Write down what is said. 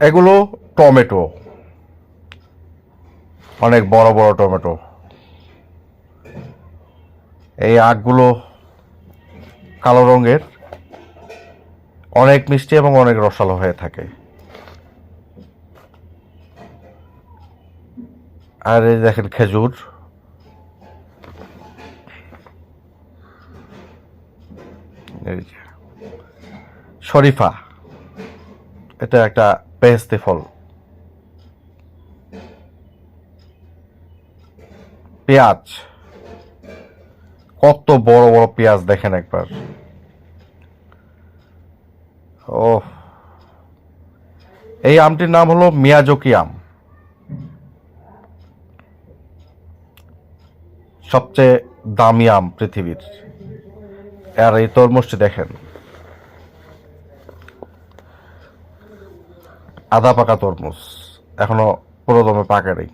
এগুলো টমেটো, অনেক বড় বড় টমেটো। এই আখগুলো কালো রঙের, অনেক মিষ্টি এবং অনেক রসালো হয়ে থাকে। আর এই দেখেন খেজুর, শরীফা, এটা একটা পেস্তি ফল। পেঁয়াজ, কত বড় বড় পেঁয়াজ দেখেন একবার। ও, এই আমটির নাম হলো মিয়াজকি আম। সবচেয়ে দামি আম পৃথিবীর। আর এই তরমুজটি দেখেন, আধা পাকা তরমুজ, এখনো পুরো দমে পাকে নেই।